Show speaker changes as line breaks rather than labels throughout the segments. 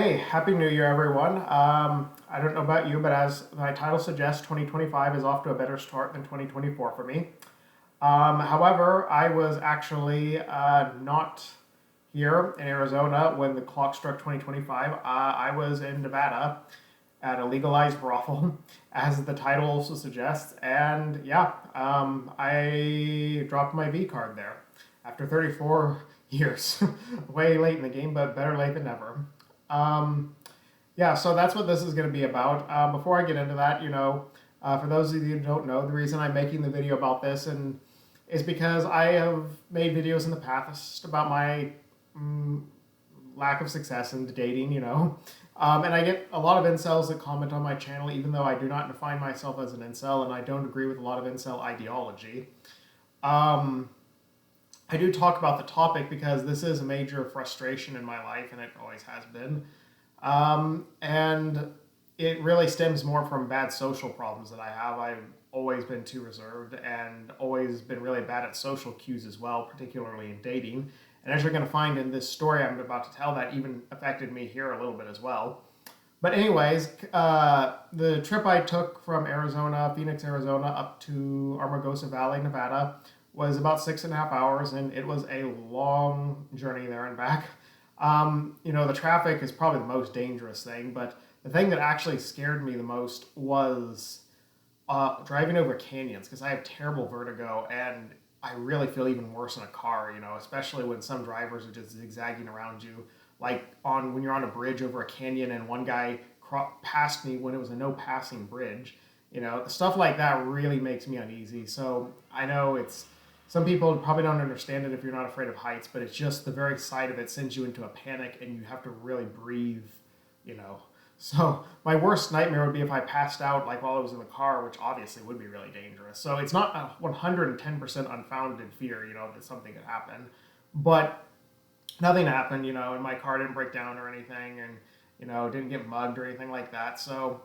Hey, Happy New Year, everyone. I don't know about you, but as my title suggests, 2025 is off to a better start than 2024 for me. However, I was actually not here in Arizona when the clock struck 2025. I was in Nevada at a legalized brothel, as the title also suggests. And yeah, I dropped my V card there after 34 years. Way late in the game, but better late than never. Um, yeah, so that's what this is going to be about. Before I get into that, for those of you who don't know, the reason I'm making the video about this and is because I have made videos in the past about my mm, lack of success in dating. And I get a lot of incels that comment on my channel, even though I do not define myself as an incel and I don't agree with a lot of incel ideology. Um, I do talk about the topic because this is a major frustration in my life, and it always has been. And it really stems more from bad social problems that I have. I've always been too reserved and always been really bad at social cues as well, particularly in dating. And as you're going to find in this story I'm about to tell, that even affected me here a little bit as well. But anyways, the trip I took from Arizona, Phoenix, Arizona, up to Armagosa Valley, Nevada, was about 6.5 hours, and it was a long journey there and back. The traffic is probably the most dangerous thing, but the thing that actually scared me the most was driving over canyons because I have terrible vertigo and I really feel even worse in a car, especially when some drivers are just zigzagging around you. Like when you're on a bridge over a canyon and one guy passed me when it was a no passing bridge. Stuff like that really makes me uneasy. So I know some people probably don't understand it if you're not afraid of heights, but it's just the very sight of it sends you into a panic and you have to really breathe, you know. So my worst nightmare would be if I passed out like while I was in the car, which obviously would be really dangerous. So it's not a 110% unfounded fear, that something could happen. But nothing happened, and my car didn't break down or anything, and didn't get mugged or anything like that. So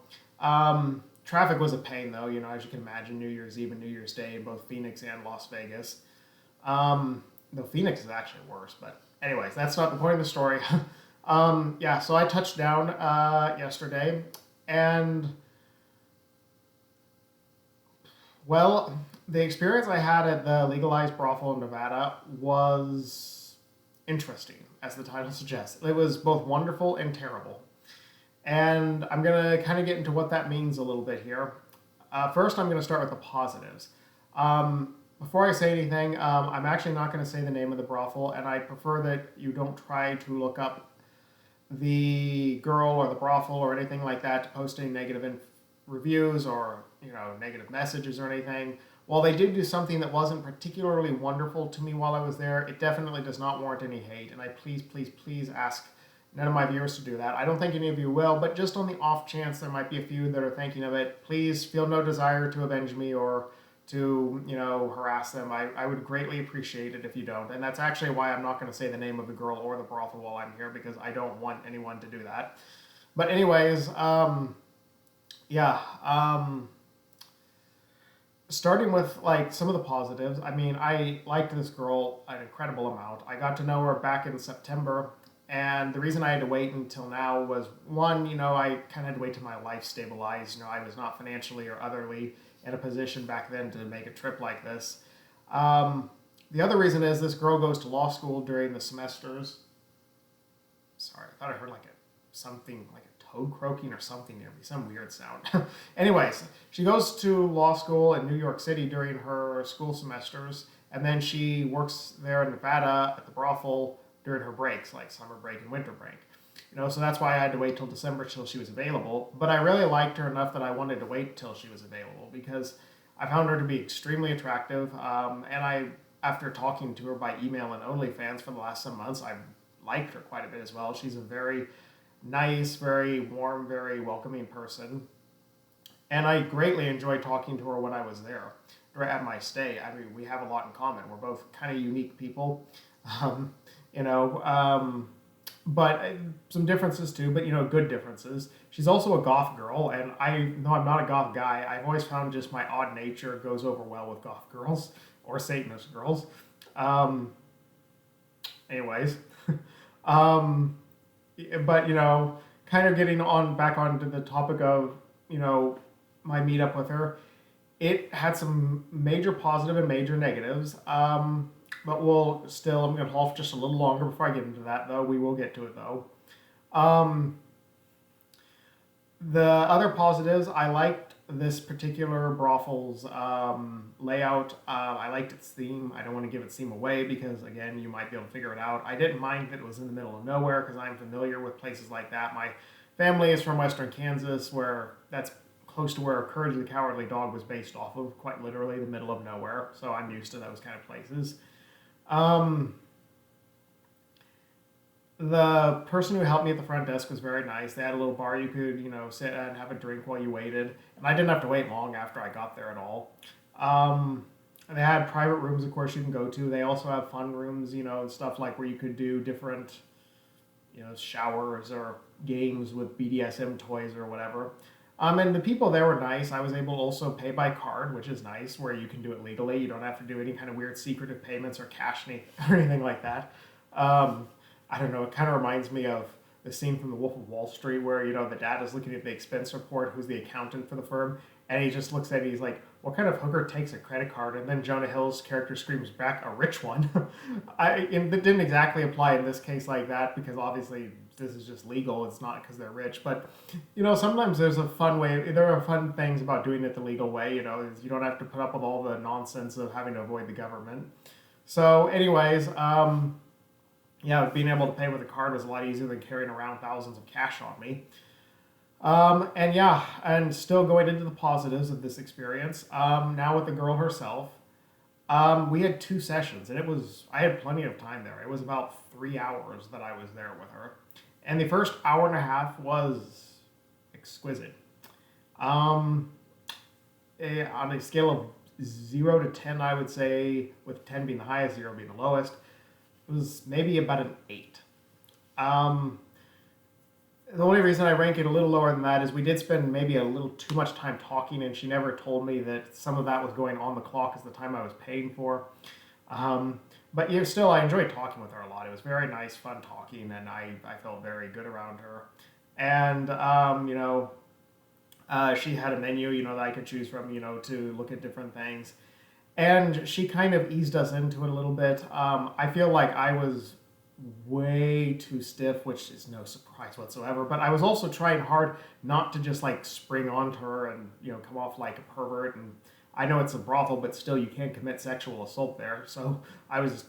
traffic was a pain, though. As you can imagine, New Year's Eve and New Year's Day in both Phoenix and Las Vegas. Though Phoenix is actually worse, but anyways, that's not the point of the story. Yeah, so I touched down yesterday, and well, the experience I had at the legalized brothel in Nevada was interesting, as the title suggests. It was both wonderful and terrible. And I'm going to kind of get into what that means a little bit here. First, I'm going to start with the positives. Before I say anything, I'm actually not going to say the name of the brothel, and I prefer that you don't try to look up the girl or the brothel or anything like that to post any negative reviews or negative messages or anything. While they did do something that wasn't particularly wonderful to me while I was there, it definitely does not warrant any hate, and I please ask none of my viewers to do that. I don't think any of you will, but just on the off chance there might be a few that are thinking of it, please feel no desire to avenge me or to, harass them. I would greatly appreciate it if you don't. And that's actually why I'm not going to say the name of the girl or the brothel while I'm here, because I don't want anyone to do that. But anyways, yeah. Starting with like some of the positives, I mean, I liked this girl an incredible amount. I got to know her back in September, and the reason I had to wait until now was one, I kind of had to wait till my life stabilized. I was not financially or otherly in a position back then to make a trip like this. The other reason is this girl goes to law school during the semesters. Sorry, I thought I heard something like a toad croaking or something near me, some weird sound. Anyways, she goes to law school in New York City during her school semesters, and then she works there in Nevada at the brothel during her breaks, like summer break and winter break. So that's why I had to wait till December till she was available. But I really liked her enough that I wanted to wait till she was available because I found her to be extremely attractive. After talking to her by email and OnlyFans for the last some months, I've liked her quite a bit as well. She's a very nice, very warm, very welcoming person. And I greatly enjoyed talking to her when I was there at my stay. I mean, we have a lot in common. We're both kind of unique people. Um, you know, but some differences too, but good differences. She's also a goth girl, and though I'm not a goth guy, I've always found just my odd nature goes over well with goth girls or Satanist girls. Um, anyways, um, but kind of getting on back onto the topic of my meetup with her, it had some major positive and major negatives. But I'm going to hold just a little longer before I get into that, though. We will get to it, though. Um, the other positives, I liked this particular brothel's layout. I liked its theme. I don't want to give its theme away because, again, you might be able to figure it out. I didn't mind that it was in the middle of nowhere because I'm familiar with places like that. My family is from Western Kansas, where that's close to where Courage the Cowardly Dog was based off of, quite literally the middle of nowhere. So I'm used to those kind of places. Um, the person who helped me at the front desk was very nice. They had a little bar you could, sit and have a drink while you waited. And I didn't have to wait long after I got there at all. And they had private rooms, of course, you can go to. They also have fun rooms, and stuff like where you could do different, showers or games with BDSM toys or whatever. And the people there were nice. I was able to also pay by card, which is nice, where you can do it legally. You don't have to do any kind of weird secretive payments or cash or anything like that. I don't know. It kind of reminds me of the scene from The Wolf of Wall Street where, the dad is looking at the expense report, who's the accountant for the firm, and he just looks at it, he's like, what kind of hooker takes a credit card? And then Jonah Hill's character screams back, a rich one. It didn't exactly apply in this case like that because obviously this is just legal. It's not because they're rich. But, sometimes there's a fun way. There are fun things about doing it the legal way. You don't have to put up with all the nonsense of having to avoid the government. So anyways, being able to pay with a card was a lot easier than carrying around thousands of cash on me. And still going into the positives of this experience, now with the girl herself, we had 2 sessions, and I had plenty of time there. It was about 3 hours that I was there with her. And the first hour and a half was exquisite. On a scale of 0 to 10, I would say, with 10 being the highest, 0 being the lowest, it was maybe about an 8. The only reason I rank it a little lower than that is we did spend maybe a little too much time talking, and she never told me that some of that was going on the clock as the time I was paying for. But still, I enjoyed talking with her a lot. It was very nice, fun talking, and I felt very good around her. And, she had a menu, that I could choose from, to look at different things. And she kind of eased us into it a little bit. I feel like I was way too stiff, which is no surprise whatsoever. But I was also trying hard not to just spring onto her and come off like a pervert. And I know it's a brothel, but still you can't commit sexual assault there. So I was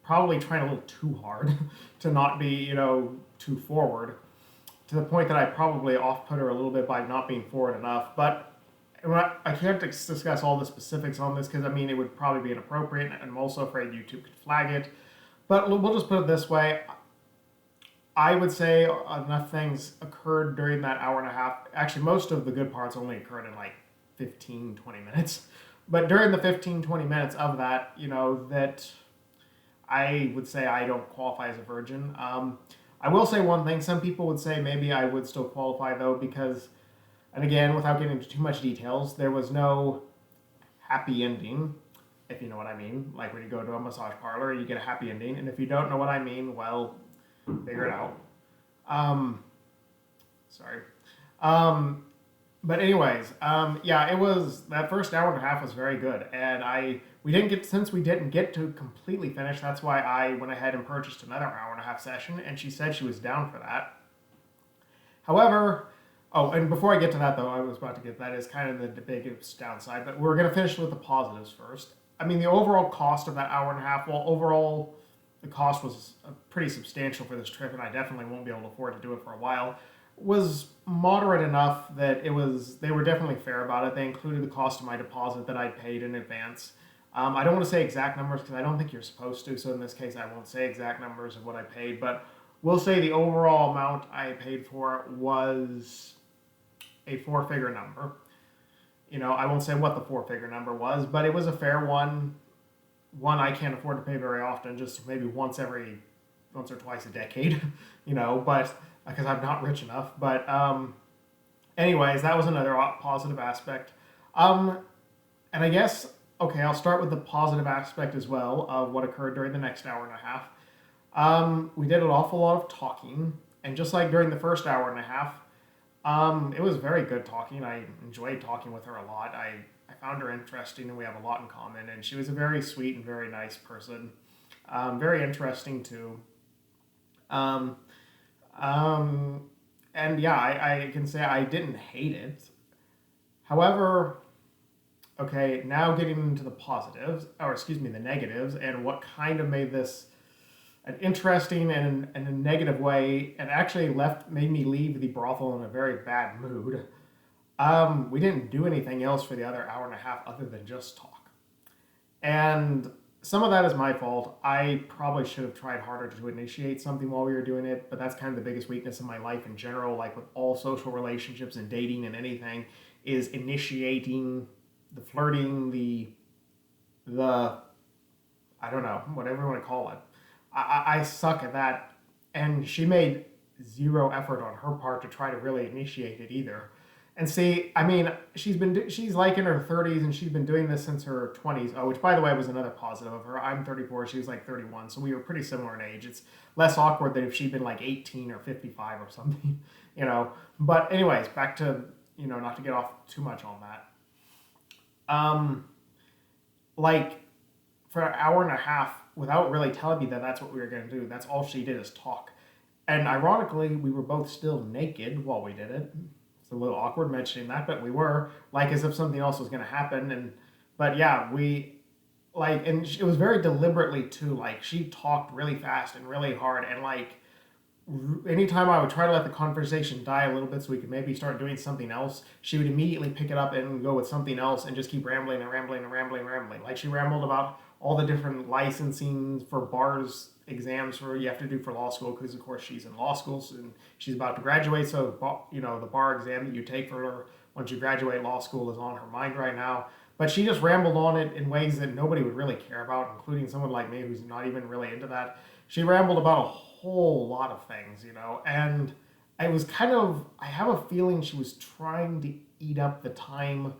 probably trying a little too hard to not be too forward, to the point that I probably off-put her a little bit by not being forward enough. But I can't discuss all the specifics on this because it would probably be inappropriate, and I'm also afraid YouTube could flag it. But we'll just put it this way. I would say enough things occurred during that hour and a half. Actually, most of the good parts only occurred in 15, 20 minutes. But during the 15, 20 minutes of that, that I would say I don't qualify as a virgin. I will say one thing. Some people would say maybe I would still qualify, though, because, and again, without getting into too much details, there was no happy ending, if you know what I mean. Like when you go to a massage parlor, you get a happy ending. And if you don't know what I mean, well, figure it out. Sorry. But anyways, it was, that first hour and a half was very good. And since we didn't get to completely finish, that's why I went ahead and purchased another hour and a half session. And she said she was down for that. However, and before I get to that, though, I was about to get that is kind of the biggest downside, but we're going to finish with the positives first. The overall cost of that hour and a half, well, overall, the cost was pretty substantial for this trip, and I definitely won't be able to afford to do it for a while, was moderate enough that they were definitely fair about it. They included the cost of my deposit that I'd paid in advance. I don't want to say exact numbers because I don't think you're supposed to, so in this case, I won't say exact numbers of what I paid, but we'll say the overall amount I paid for it was a 4-figure number. I won't say what the 4-figure number was, but it was a fair one. One I can't afford to pay very often, just maybe once or twice a decade, but because I'm not rich enough. But anyways, that was another positive aspect. And I guess, okay, I'll start with the positive aspect as well of what occurred during the next hour and a half. We did an awful lot of talking, and just like during the first hour and a half, it was very good talking. I enjoyed talking with her a lot. I found her interesting, and we have a lot in common. And she was a very sweet and very nice person. Very interesting too. Um, and yeah, I can say I didn't hate it. However, okay, now getting into the positives, or excuse me, the negatives, and what kind of made this an interesting and a negative way, and actually made me leave the brothel in a very bad mood. We didn't do anything else for the other hour and a half other than just talk. And some of that is my fault. I probably should have tried harder to initiate something while we were doing it, but that's kind of the biggest weakness in my life in general, like with all social relationships and dating and anything, is initiating the flirting, the I don't know, whatever you want to call it. I suck at that, and she made zero effort on her part to try to really initiate it either. And see, I mean, she's like in her 30s, and she's been doing this since her 20s. Oh, which by the way was another positive of her. I'm 34, she was like 31, so we were pretty similar in age. It's less awkward than if she'd been like 18 or 55 or something, you know. But anyways, back to not to get off too much on that. Um, like for an hour and a half without really telling me that that's what we were going to do. That's all she did is talk. And ironically, we were both still naked while we did it. It's a little awkward mentioning that, but we were like as if something else was going to happen. But yeah, we like, and it was very deliberately too. Like she talked really fast and really hard, and like anytime I would try to let the conversation die a little bit so we could maybe start doing something else, she would immediately pick it up and go with something else and just keep rambling and rambling and rambling and rambling. Like she rambled about all the different licensing for bars exams for you have to do for law school because of course she's in law school and she's about to graduate. So the bar exam that you take for her once you graduate law school is on her mind right now. But she just rambled on it in ways that nobody would really care about, including someone like me who's not even really into that. She rambled about a whole lot of things, and I have a feeling she was trying to eat up the time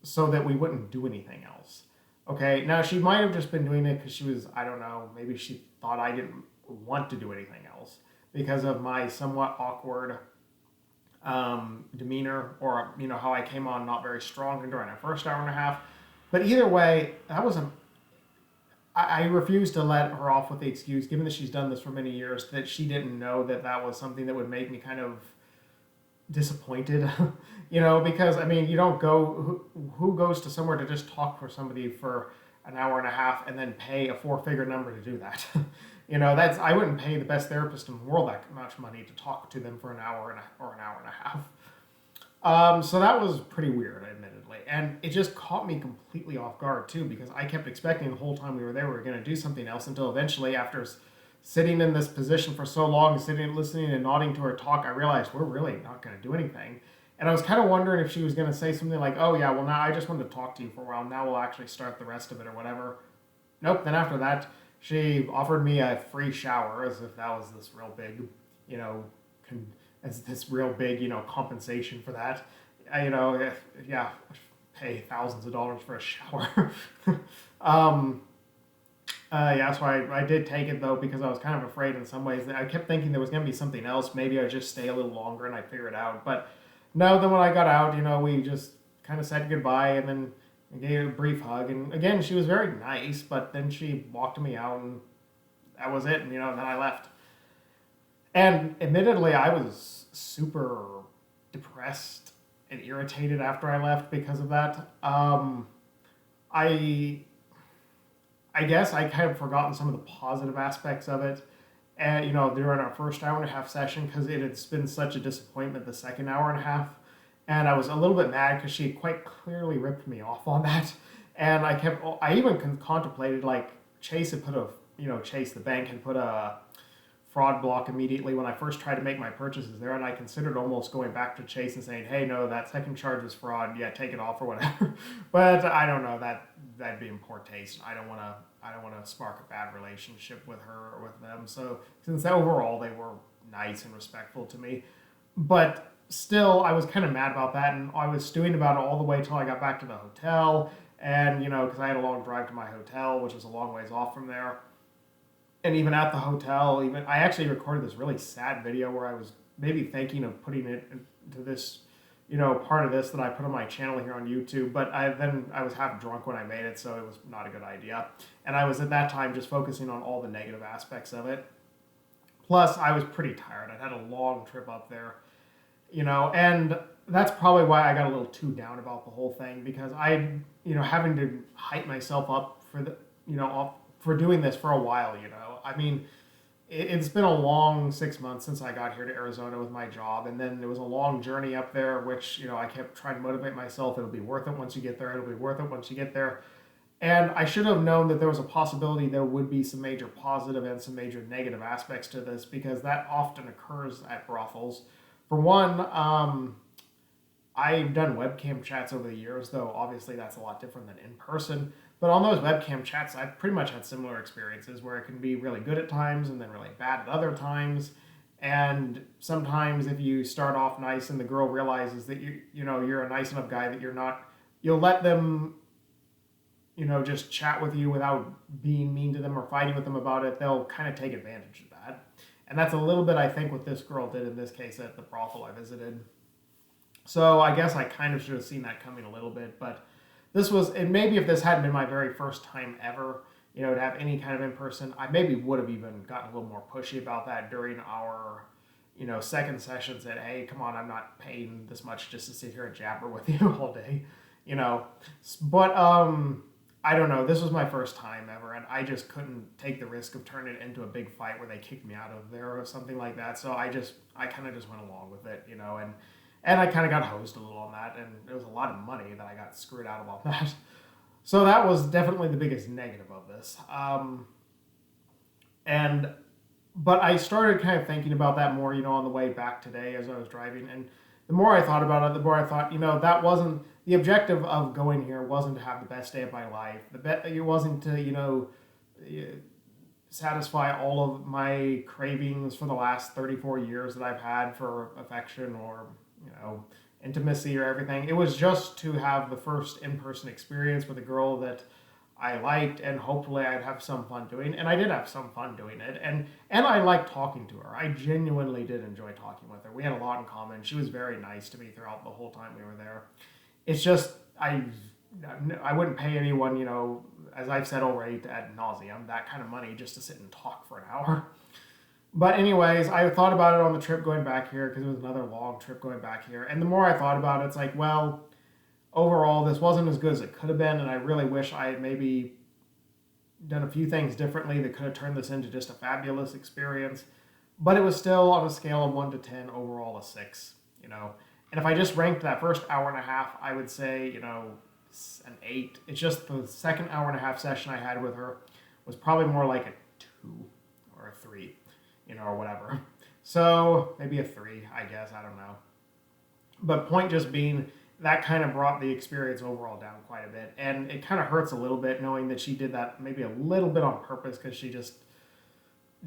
so that we wouldn't do anything else. Okay, now she might have just been doing it because she was, I don't know, maybe she thought I didn't want to do anything else because of my somewhat awkward demeanor, or how I came on not very strong during our first hour and a half. But either way, that was a I refuse to let her off with the excuse, given that she's done this for many years, that she didn't know that that was something that would make me kind of disappointed, because I mean, you don't go, who goes to somewhere to just talk for somebody for an hour and a half and then pay a four-figure number to do that? I wouldn't pay the best therapist in the world that much money to talk to them for an hour or an hour and a half. So that was pretty weird, admittedly. And it just caught me completely off guard, too, because I kept expecting the whole time we were there we were going to do something else until eventually, after sitting in this position for so long, sitting, listening, and nodding to her talk, I realized we're really not going to do anything. And I was kind of wondering if she was going to say something like, oh, yeah, well, now I just wanted to talk to you for a while. Now we'll actually start the rest of it or whatever. Nope. Then after that, she offered me a free shower as if that was this real big, con- as this real big, compensation for that. Yeah, pay thousands of dollars for a shower. Yeah, so I did take it though because I was kind of afraid in some ways that I kept thinking there was going to be something else. Maybe I'd just stay a little longer and I'd figure it out. But no, then when I got out, we just kind of said goodbye and then gave a brief hug. And again, she was very nice, but then she walked me out and that was it. And, then I left. And admittedly, I was super depressed and irritated after I left because of that. I I guess I kind of forgotten some of the positive aspects of it. And, during our first hour and a half session, because it had been such a disappointment the second hour and a half. And I was a little bit mad because she had quite clearly ripped me off on that. And I even contemplated, like, Chase had Chase, the bank, had put a fraud block immediately when I first tried to make my purchases there, and I considered almost going back to Chase and saying, hey, no, that second charge was fraud, yeah, take it off or whatever. But I don't know, that'd be in poor taste. I don't want to spark a bad relationship with her or with them. So since overall they were nice and respectful to me, but still I was kind of mad about that, and I was stewing about it all the way till I got back to the hotel. And because I had a long drive to my hotel, which was a long ways off from there. And even at the hotel, even I actually recorded this really sad video where I was maybe thinking of putting it into this, part of this that I put on my channel here on YouTube. But I was half drunk when I made it, so it was not a good idea. And I was at that time just focusing on all the negative aspects of it. Plus, I was pretty tired. I'd had a long trip up there, and that's probably why I got a little too down about the whole thing, because having to hype myself up for for doing this for a while, I mean, it's been a long 6 months since I got here to Arizona with my job, and then it was a long journey up there, which, I kept trying to motivate myself. It'll be worth it once you get there. It'll be worth it once you get there. And I should have known that there was a possibility there would be some major positive and some major negative aspects to this, because that often occurs at brothels. For one, I've done webcam chats over the years, though obviously that's a lot different than in person. But on those webcam chats, I've pretty much had similar experiences where it can be really good at times and then really bad at other times. And sometimes if you start off nice and the girl realizes that you're a nice enough guy that you'll let them just chat with you without being mean to them or fighting with them about it, they'll kind of take advantage of that. And that's a little bit, I think, what this girl did in this case at the brothel I visited. So I guess I kind of should have seen that coming a little bit, but and maybe if this hadn't been my very first time ever, to have any kind of in-person, I maybe would have even gotten a little more pushy about that during our, second session, said, hey, come on, I'm not paying this much just to sit here and jabber with you all day, But, I don't know. This was my first time ever, and I just couldn't take the risk of turning it into a big fight where they kicked me out of there or something like that. So I kind of just went along with it, and I kind of got hosed a little on that, and it was a lot of money that I got screwed out of on that. So that was definitely the biggest negative of this. But I started kind of thinking about that more, on the way back today as I was driving, and the more I thought about it, the more I thought, that wasn't the objective of going here. Wasn't to have the best day of my life. It wasn't to, satisfy all of my cravings for the last 34 years that I've had for affection or, intimacy or everything. It was just to have the first in-person experience with a girl that I liked, and hopefully I'd have some fun doing. And I did have some fun doing it, and I liked talking to her. I genuinely did enjoy talking with her. We had a lot in common. She was very nice to me throughout the whole time we were there. It's just I wouldn't pay anyone, as I've said already ad nauseum, that kind of money just to sit and talk for an hour. But anyways, I thought about it on the trip going back here, because it was another long trip going back here. And the more I thought about it, it's like, well, overall, this wasn't as good as it could have been, and I really wish I had maybe done a few things differently that could have turned this into just a fabulous experience. But it was still, on a scale of 1 to 10, overall a 6, And if I just ranked that first hour and a half, I would say, an 8. It's just the second hour and a half session I had with her was probably more like a 2 or a 3, or whatever. So maybe a 3, I guess. I don't know. But point just being, that kind of brought the experience overall down quite a bit. And it kind of hurts a little bit knowing that she did that maybe a little bit on purpose, because she just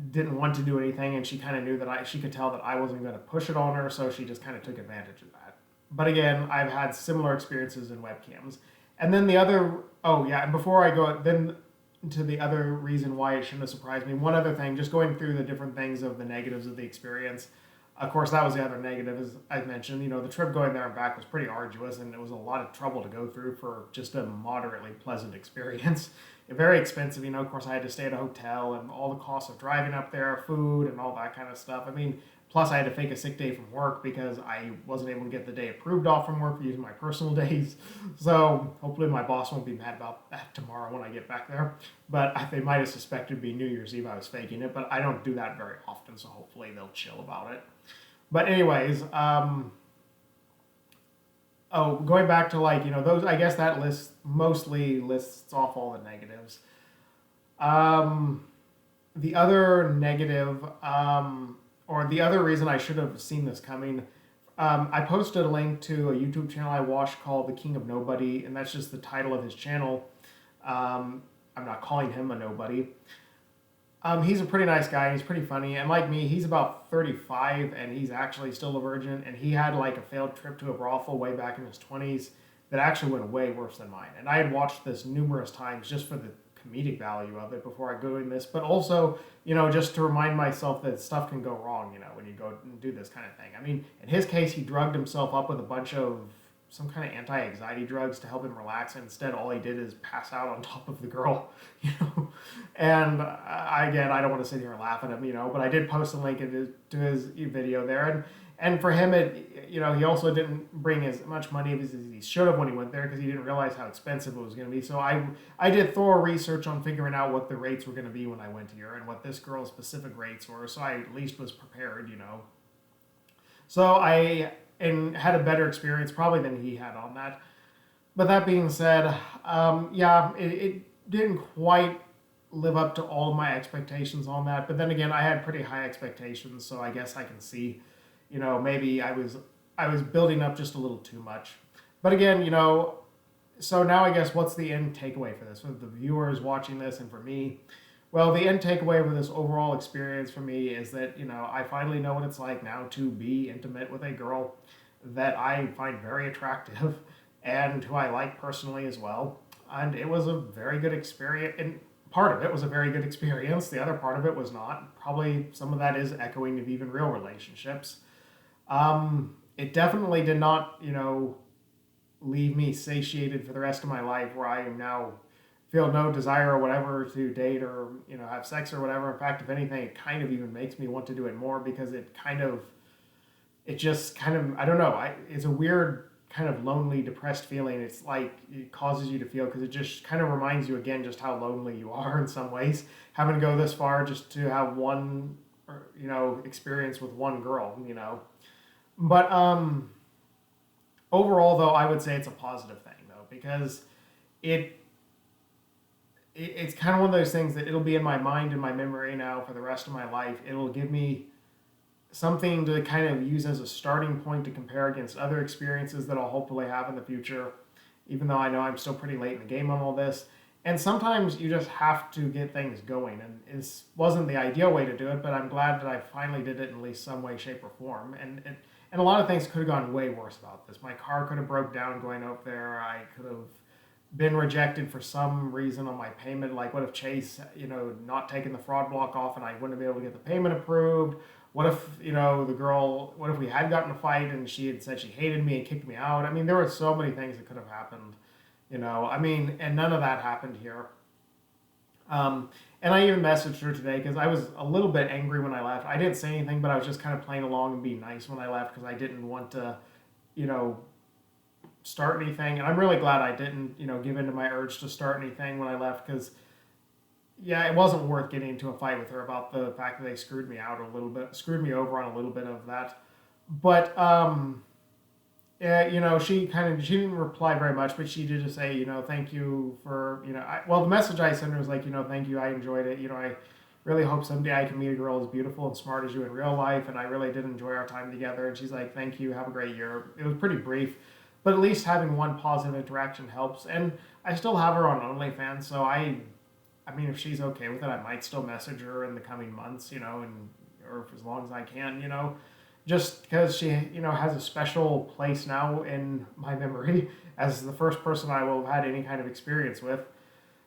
didn't want to do anything, and she kind of knew that she could tell that I wasn't going to push it on her, so she just kind of took advantage of that. But again, I've had similar experiences in webcams. And then and before I go then to the other reason why it shouldn't have surprised me, one other thing, just going through the different things of the negatives of the experience. Of course, that was the other negative, as I mentioned. The trip going there and back was pretty arduous, and it was a lot of trouble to go through for just a moderately pleasant experience. Very expensive, of course I had to stay at a hotel, and all the costs of driving up there, food, and all that kind of stuff. I mean, plus I had to fake a sick day from work because I wasn't able to get the day approved off from work for using my personal days. So hopefully my boss won't be mad about that tomorrow when I get back there. But they might have suspected it'd be New Year's Eve I was faking it, but I don't do that very often, so hopefully they'll chill about it. But anyways, going back to those, I guess that mostly lists off all the negatives. The other negative, or the other reason I should have seen this coming, I posted a link to a YouTube channel I watched called The King of Nobody, and that's just the title of his channel. I'm not calling him a nobody. He's a pretty nice guy. He's pretty funny. And like me, he's about 35 and he's actually still a virgin. And he had a failed trip to a brothel way back in his 20s that actually went way worse than mine. And I had watched this numerous times just for the comedic value of it before I go in this, but also, just to remind myself that stuff can go wrong, when you go and do this kind of thing. I mean, in his case, he drugged himself up with a bunch of some kind of anti-anxiety drugs to help him relax. And instead, all he did is pass out on top of the girl, And again, I don't want to sit here and laugh at him, but I did post a link to his video there. And for him, he also didn't bring as much money as he should have when he went there because he didn't realize how expensive it was going to be. So I did thorough research on figuring out what the rates were going to be when I went here and what this girl's specific rates were. So I at least was prepared, So I had a better experience probably than he had on that. But that being said, it didn't quite live up to all of my expectations on that. But then again, I had pretty high expectations, so I guess I can see, maybe I was building up just a little too much. But again, so now I guess what's the end takeaway for this, for the viewers watching this and for me? Well, the end takeaway for this overall experience for me is that, I finally know what it's like now to be intimate with a girl that I find very attractive and who I like personally as well. And it was a very good experience. And part of it was a very good experience. The other part of it was not. Probably some of that is echoing of even real relationships. It definitely did not, leave me satiated for the rest of my life where I am now feel no desire or whatever to date or, have sex or whatever. In fact, if anything, it kind of even makes me want to do it more because it just kind of, I don't know, it's a weird kind of lonely, depressed feeling. It's like it causes you to feel because it just kind of reminds you again just how lonely you are in some ways, having to go this far just to have one, experience with one girl, But overall, though, I would say it's a positive thing, though, because it's kind of one of those things that it'll be in my mind and my memory now for the rest of my life. It'll give me something to kind of use as a starting point to compare against other experiences that I'll hopefully have in the future, even though I know I'm still pretty late in the game on all this. And sometimes you just have to get things going, and it wasn't the ideal way to do it, but I'm glad that I finally did it in at least some way, shape, or form. And a lot of things could have gone way worse about this. My car could have broke down going out there. I could have been rejected for some reason on my payment. Like, what if Chase, not taking the fraud block off and I wouldn't be able to get the payment approved? What if, what if we had gotten a fight and she had said she hated me and kicked me out? I mean, there were so many things that could have happened, and none of that happened here. And I even messaged her today because I was a little bit angry when I left. I didn't say anything, but I was just kind of playing along and being nice when I left because I didn't want to, start anything. And I'm really glad I didn't, give in to my urge to start anything when I left because, it wasn't worth getting into a fight with her about the fact that they screwed me over on a little bit of that. But, she didn't reply very much, but she did just say, thank you for, the message I sent her was like, thank you, I enjoyed it. I really hope someday I can meet a girl as beautiful and smart as you in real life, and I really did enjoy our time together. And she's like, thank you, have a great year. It was pretty brief, but at least having one positive interaction helps. And I still have her on OnlyFans, so I mean, if she's okay with it, I might still message her in the coming months, or for as long as I can, just because she, has a special place now in my memory as the first person I will have had any kind of experience with.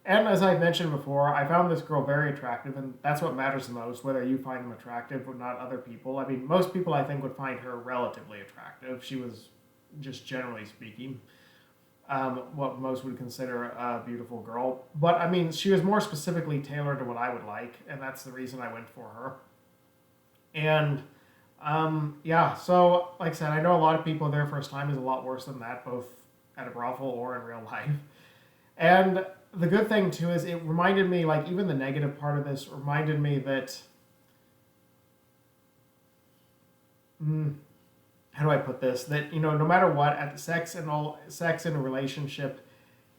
And as I mentioned before, I found this girl very attractive, and that's what matters the most, whether you find them attractive or not other people. I mean, most people I think would find her relatively attractive. She was, just generally speaking, what most would consider a beautiful girl. But I mean, she was more specifically tailored to what I would like, and that's the reason I went for her. And so like I said, I know a lot of people their first time is a lot worse than that, both at a brothel or in real life. And the good thing too is it reminded me, like, even the negative part of this reminded me that, how do I put this? That, no matter what, at sex in a relationship,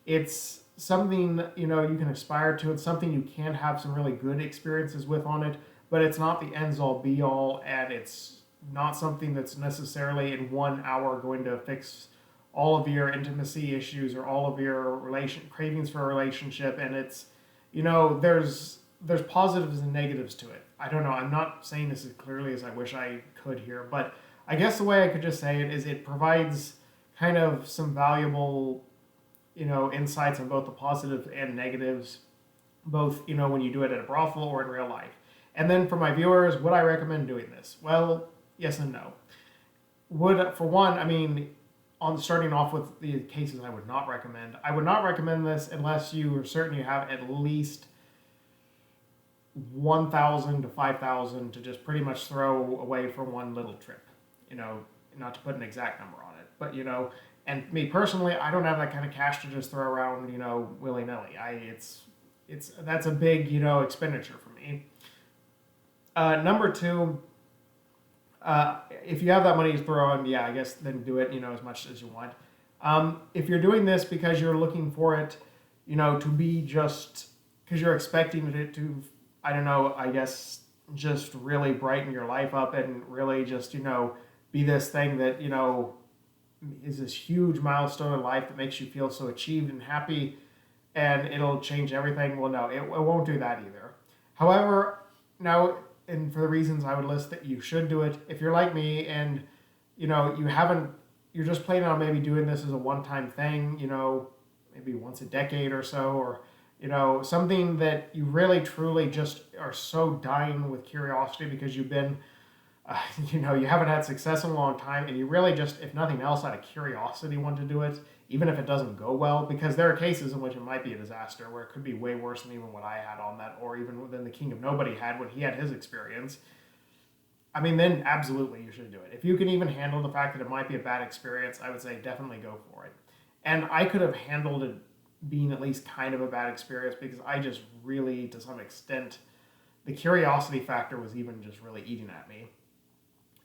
it's something, you can aspire to. It's something you can have some really good experiences with on it, but it's not the ends all be all, and it's not something that's necessarily in 1 hour going to fix all of your intimacy issues or all of your cravings for a relationship. And it's, there's positives and negatives to it. I don't know. I'm not saying this as clearly as I wish I could here, but I guess the way I could just say it is it provides kind of some valuable, insights on both the positives and negatives both, when you do it at a brothel or in real life. And then for my viewers, would I recommend doing this? Well, yes and no. For one, on starting off with the cases I would not recommend. I would not recommend this unless you are certain you have at least 1,000 to 5,000 to just pretty much throw away for one little trip. Not to put an exact number on it, but and me personally, I don't have that kind of cash to just throw around, willy nilly. That's a big, expenditure for me. Number two, if you have that money to throw on, yeah, I guess then do it, as much as you want. If you're doing this because you're looking for it, to be just because you're expecting it to, I don't know, I guess just really brighten your life up and really just, be this thing that, is this huge milestone in life that makes you feel so achieved and happy and it'll change everything. Well, no, it won't do that either. However, now, and for the reasons I would list that you should do it, if you're like me and, you're just planning on maybe doing this as a one-time thing, maybe once a decade or so, or, something that you really truly just are so dying with curiosity because you've been, you haven't had success in a long time and you really just, if nothing else, out of curiosity want to do it, even if it doesn't go well, because there are cases in which it might be a disaster where it could be way worse than even what I had on that, or even than the King of Nobody had when he had his experience. Then absolutely you should do it. If you can even handle the fact that it might be a bad experience, I would say definitely go for it. And I could have handled it being at least kind of a bad experience because I just really, to some extent, the curiosity factor was even just really eating at me.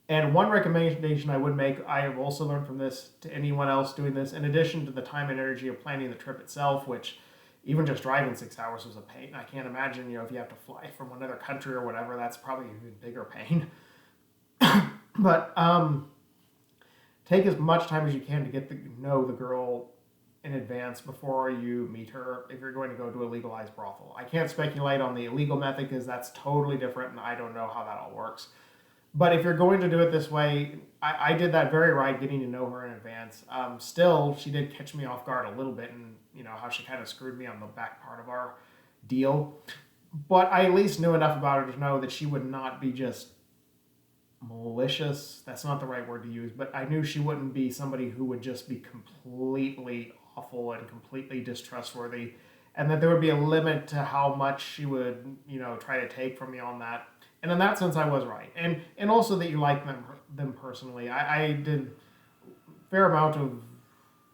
And one recommendation I would make, I have also learned from this to anyone else doing this, in addition to the time and energy of planning the trip itself, which even just driving 6 hours was a pain. I can't imagine, if you have to fly from another country or whatever, that's probably an even bigger pain. But take as much time as you can to get to know the girl in advance before you meet her if you're going to go to a legalized brothel. I can't speculate on the illegal method because that's totally different and I don't know how that all works. But if you're going to do it this way, I did that very right, getting to know her in advance. Still, she did catch me off guard a little bit, and how she kind of screwed me on the back part of our deal. But I at least knew enough about her to know that she would not be just malicious. That's not the right word to use, but I knew she wouldn't be somebody who would just be completely awful and completely distrustworthy, and that there would be a limit to how much she would, try to take from me on that. And in that sense, I was right. And also that you like them personally. I did a fair amount of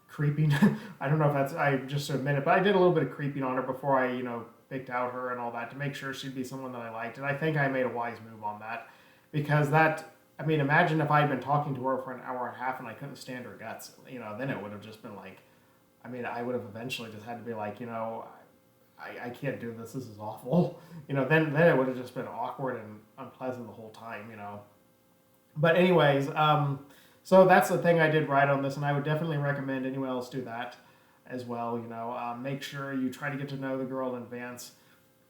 creeping. I don't know if that's, I just admit it, but I did a little bit of creeping on her before I, picked out her and all that to make sure she'd be someone that I liked. And I think I made a wise move on that because imagine if I had been talking to her for an hour and a half and I couldn't stand her guts, then it would have just been like, I would have eventually just had to be like, I can't do this. This is awful. Then it would have just been awkward and unpleasant the whole time, But anyways, so that's the thing I did right on this, and I would definitely recommend anyone else do that as well. Make sure you try to get to know the girl in advance.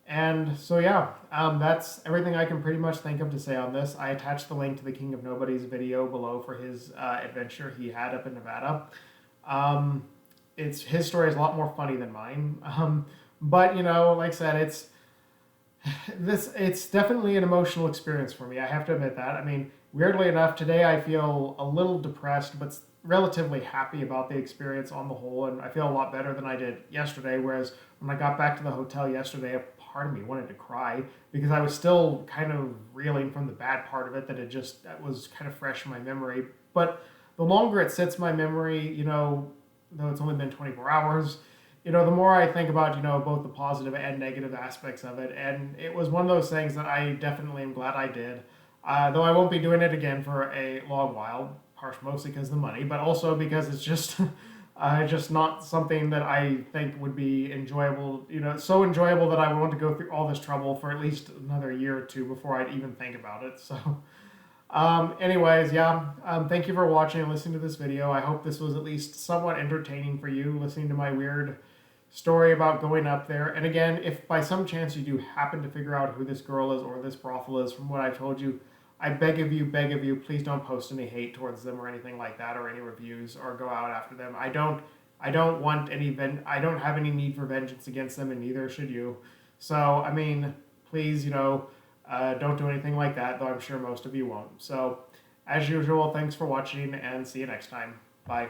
And so yeah, that's everything I can pretty much think of to say on this. I attached the link to the King of Nobody's video below for his adventure he had up in Nevada. His story is a lot more funny than mine. But like I said, it's definitely an emotional experience for me. I have to admit that. Weirdly enough, today I feel a little depressed, but relatively happy about the experience on the whole, and I feel a lot better than I did yesterday. Whereas when I got back to the hotel yesterday, a part of me wanted to cry because I was still kind of reeling from the bad part of it that was kind of fresh in my memory. But the longer it sits in my memory, though it's only been 24 hours. The more I think about, both the positive and negative aspects of it. And it was one of those things that I definitely am glad I did. Though I won't be doing it again for a long while, mostly because of the money, but also because it's just not something that I think would be enjoyable, so enjoyable that I would want to go through all this trouble for at least another year or two before I'd even think about it. So anyways, yeah, thank you for watching and listening to this video. I hope this was at least somewhat entertaining for you, listening to my weird story about going up there. And again, if by some chance you do happen to figure out who this girl is or this brothel is from what I've told you, I beg of you, please don't post any hate towards them or anything like that, or any reviews, or go out after them. I don't want I don't have any need for vengeance against them, and neither should you. So, I mean, please, don't do anything like that, though I'm sure most of you won't. So, as usual, thanks for watching and see you next time. Bye.